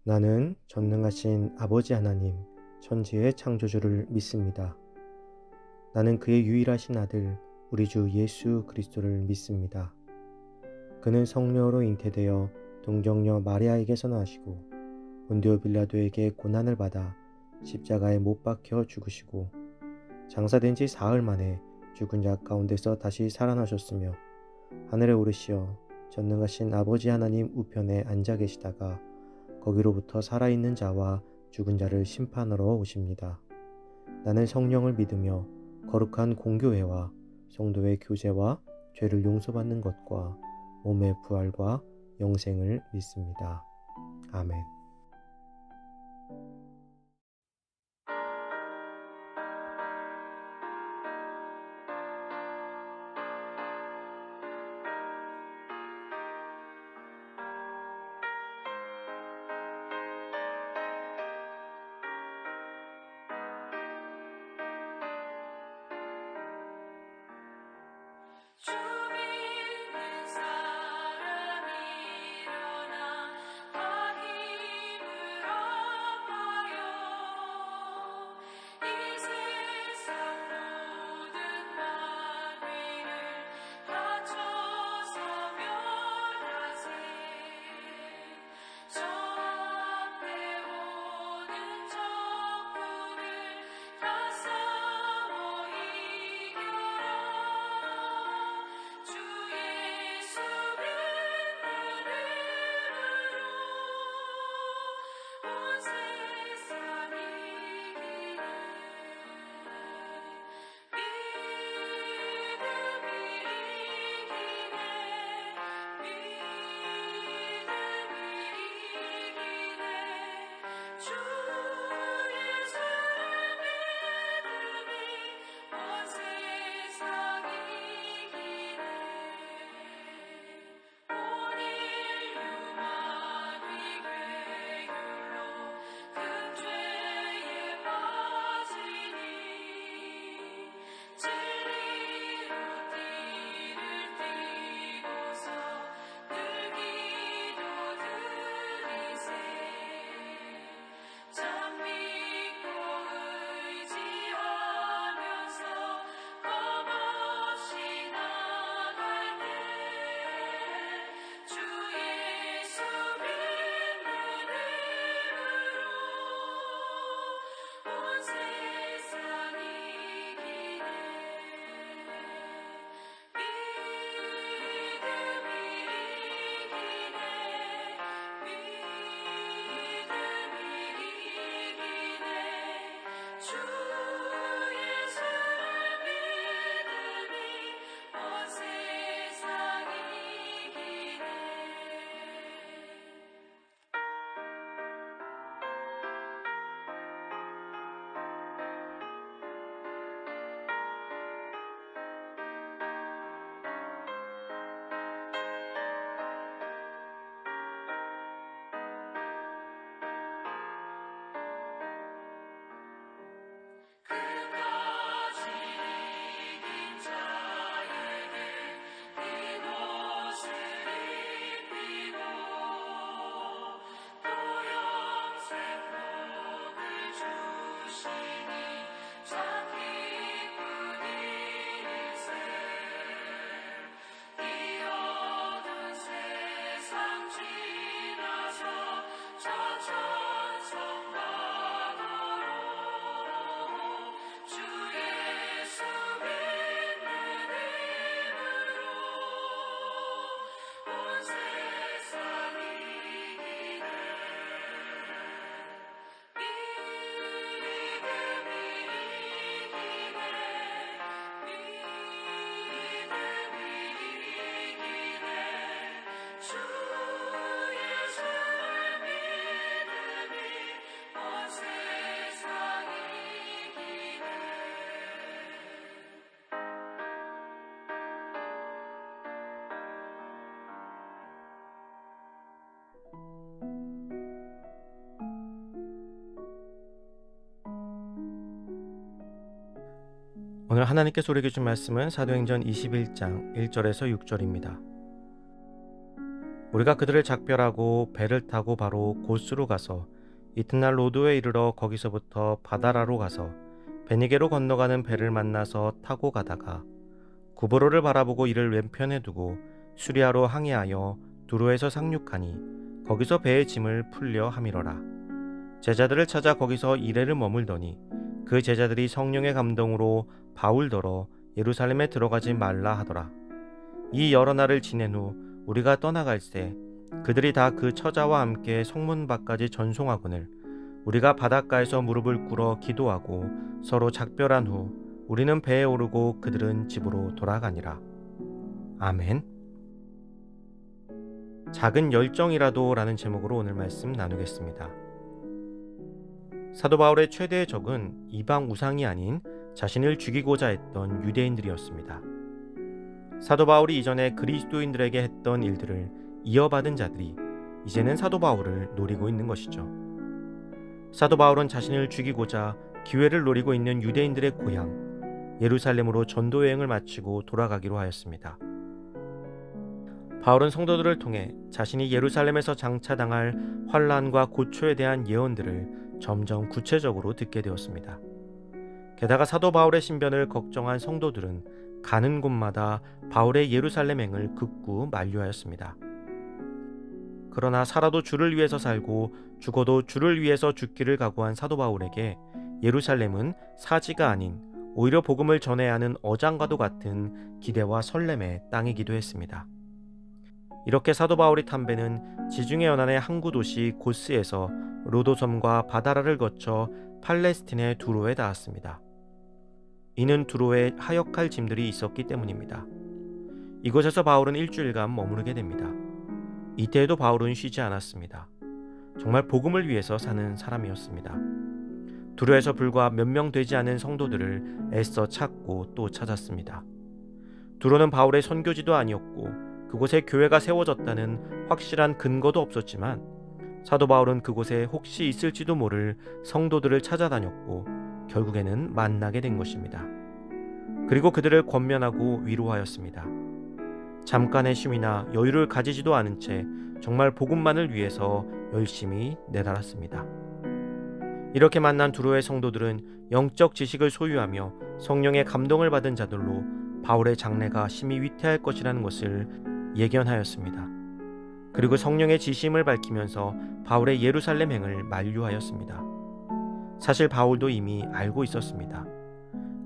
나는 전능하신 아버지 하나님, 천지의 창조주를 믿습니다. 나는 그의 유일하신 아들, 우리 주 예수 그리스도를 믿습니다. 그는 성령으로 잉태되어 동정녀 마리아에게서 나시고 본디오 빌라도에게 고난을 받아 십자가에 못 박혀 죽으시고 장사된 지 사흘 만에 죽은 자 가운데서 다시 살아나셨으며 하늘에 오르시어 전능하신 아버지 하나님 우편에 앉아 계시다가 거기로부터 살아있는 자와 죽은 자를 심판하러 오십니다. 나는 성령을 믿으며 거룩한 공교회와 성도의 교제와 죄를 용서받는 것과 몸의 부활과 영생을 믿습니다. 아멘. 주 믿는 사람 일어나 다 힘을 합하여 이 세상 모든 만위를 다쳐 사멸하세. 저 앞에 오는 적군을 다 싸워 이겨라. 주 예수 믿는 이름으로 온 세상이 이기네. 주 예수를 믿음이 온 세상이 이기네. 온 인류 만위 괴율로 큰 죄에 빠지니 진리로 띠를 띠고서 늘 기도드리세. 참 믿고 의지하면서 겁없이 나갈 때 주 예수 믿는 이름으로 온 세상이 이기네. 믿음이 이기네. 주 예수를 믿음이 온 세상이 이기네. 오늘 하나님께 소리 주신 말씀은 사도행전 21장 1절에서 6절입니다. 우리가 그들을 작별하고 배를 타고 바로 고스로 가서 이튿날 로도에 이르러 거기서부터 바다라로 가서 베니게로 건너가는 배를 만나서 타고 가다가 구브로를 바라보고 이를 왼편에 두고 수리아로 항해하여 두로에서 상륙하니 거기서 배의 짐을 풀려 함이러라. 제자들을 찾아 거기서 이레를 머물더니 그 제자들이 성령의 감동으로 바울더러 예루살렘에 들어가지 말라 하더라. 이 여러 날을 지낸 후 우리가 떠나갈새 그들이 다 그 처자와 함께 성문 밖까지 전송하거늘 우리가 바닷가에서 무릎을 꿇어 기도하고 서로 작별한 후 우리는 배에 오르고 그들은 집으로 돌아가니라. 아멘. 작은 열정이라도 라는 제목으로 오늘 말씀 나누겠습니다. 사도 바울의 최대의 적은 이방 우상이 아닌 자신을 죽이고자 했던 유대인들이었습니다. 사도 바울이 이전에 그리스도인들에게 했던 일들을 이어받은 자들이 이제는 사도 바울을 노리고 있는 것이죠. 사도 바울은 자신을 죽이고자 기회를 노리고 있는 유대인들의 고향 예루살렘으로 전도 여행을 마치고 돌아가기로 하였습니다. 바울은 성도들을 통해 자신이 예루살렘에서 장차당할 환난과 고초에 대한 예언들을 점점 구체적으로 듣게 되었습니다. 게다가 사도 바울의 신변을 걱정한 성도들은 가는 곳마다 바울의 예루살렘행을 극구 만류하였습니다. 그러나 살아도 주를 위해서 살고 죽어도 주를 위해서 죽기를 각오한 사도 바울에게 예루살렘은 사지가 아닌 오히려 복음을 전해야 하는 어장과도 같은 기대와 설렘의 땅이기도 했습니다. 이렇게 사도 바울이 탄 배는 지중해 연안의 항구 도시 고스에서 로도섬과 바다라를 거쳐 팔레스틴의 두로에 닿았습니다. 이는 두로에 하역할 짐들이 있었기 때문입니다. 이곳에서 바울은 일주일간 머무르게 됩니다. 이때에도 바울은 쉬지 않았습니다. 정말 복음을 위해서 사는 사람이었습니다. 두로에서 불과 몇 명 되지 않은 성도들을 애써 찾고 또 찾았습니다. 두로는 바울의 선교지도 아니었고 그곳에 교회가 세워졌다는 확실한 근거도 없었지만 사도 바울은 그곳에 혹시 있을지도 모를 성도들을 찾아다녔고 결국에는 만나게 된 것입니다. 그리고 그들을 권면하고 위로하였습니다. 잠깐의 쉼이나 여유를 가지지도 않은 채 정말 복음만을 위해서 열심히 내달았습니다. 이렇게 만난 두로의 성도들은 영적 지식을 소유하며 성령의 감동을 받은 자들로 바울의 장래가 심히 위태할 것이라는 것을 예견하였습니다. 그리고 성령의 지심을 밝히면서 바울의 예루살렘행을 만류하였습니다. 사실 바울도 이미 알고 있었습니다.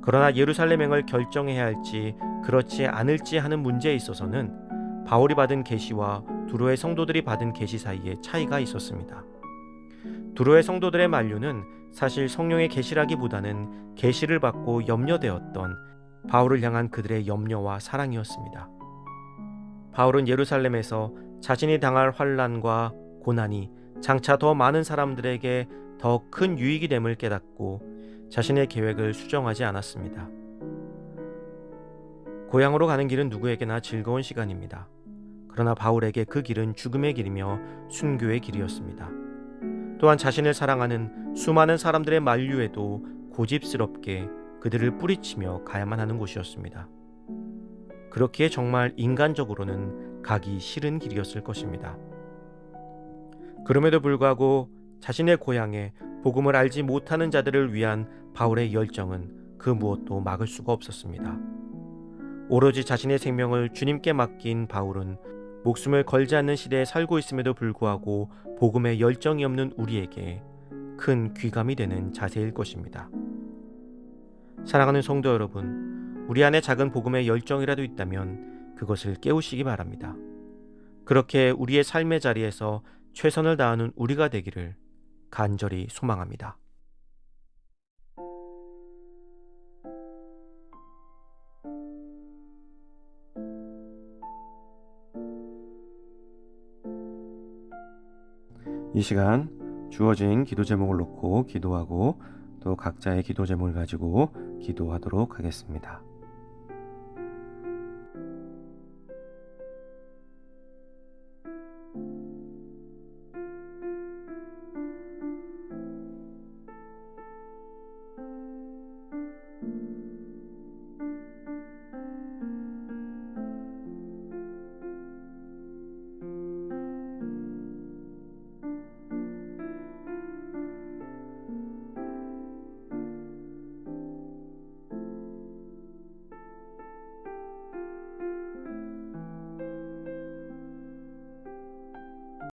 그러나 예루살렘행을 결정해야 할지 그렇지 않을지 하는 문제에 있어서는 바울이 받은 계시와 두로의 성도들이 받은 계시 사이에 차이가 있었습니다. 두로의 성도들의 만류는 사실 성령의 계시라기보다는 계시를 받고 염려되었던 바울을 향한 그들의 염려와 사랑이었습니다. 바울은 예루살렘에서 자신이 당할 환난과 고난이 장차 더 많은 사람들에게 더 큰 유익이 됨을 깨닫고 자신의 계획을 수정하지 않았습니다. 고향으로 가는 길은 누구에게나 즐거운 시간입니다. 그러나 바울에게 그 길은 죽음의 길이며 순교의 길이었습니다. 또한 자신을 사랑하는 수많은 사람들의 만류에도 고집스럽게 그들을 뿌리치며 가야만 하는 곳이었습니다. 그렇기에 정말 인간적으로는 가기 싫은 길이었을 것입니다. 그럼에도 불구하고 자신의 고향에 복음을 알지 못하는 자들을 위한 바울의 열정은 그 무엇도 막을 수가 없었습니다. 오로지 자신의 생명을 주님께 맡긴 바울은 목숨을 걸지 않는 시대에 살고 있음에도 불구하고 복음에 열정이 없는 우리에게 큰 귀감이 되는 자세일 것입니다. 사랑하는 성도 여러분, 우리 안에 작은 복음의 열정이라도 있다면 그것을 깨우시기 바랍니다. 그렇게 우리의 삶의 자리에서 최선을 다하는 우리가 되기를 간절히 소망합니다. 이 시간 주어진 기도 제목을 놓고 기도하고 또 각자의 기도 제목을 가지고 기도하도록 하겠습니다.